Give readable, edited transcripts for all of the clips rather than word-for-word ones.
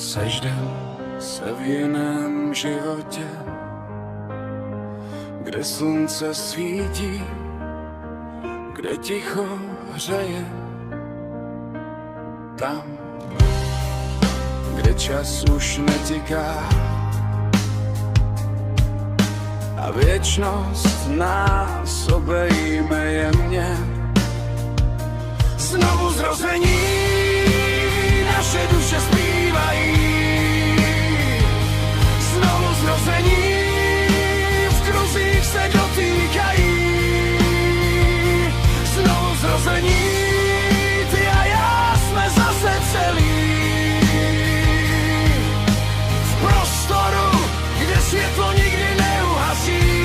Seždem se v jiném životě, kde slunce svítí, kde ticho hřeje, tam, kde čas už netiká a věčnost nás obejme jemně. Znovu zrození, naše duše zpívají. Znovu zrození, v kruzích se dotýkají. Znovu zrození, ty a já jsme zase celí. V prostoru, kde světlo nikdy neuhasí.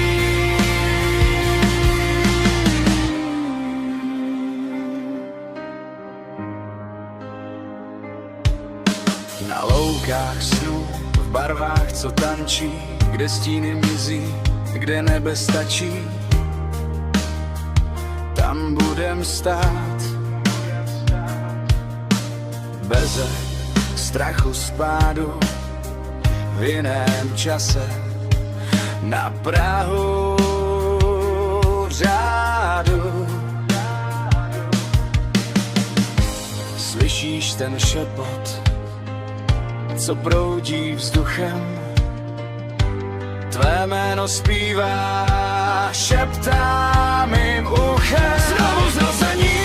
Na loukách snů, v barvách, co tančí, kde stíny mizí, kde nebe stačí, tam budem stát. Beze strachu spádu, v jiném čase, na prahu řádu. Slyšíš ten šepot, co proudí vzduchem, tvé jméno zpívá, šeptá mým uchem. Znovu zrození,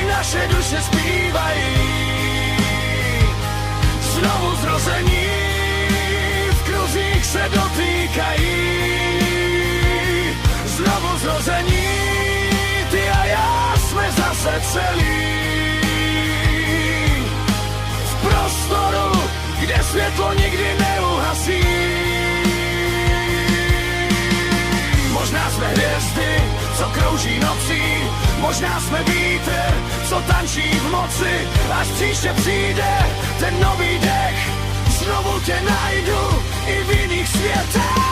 naše duše zpívají. Znovu zrození, v kruzích se dotýkají. Znovu zrození, ty a já jsme zase celí. Prostoru, kde světlo nikdy neuhasí. Možná jsme hvězdy, co krouží nocí, možná jsme vítr, co tančí v moci. Až příště přijde ten nový dech, znovu tě najdu i v jiných světech.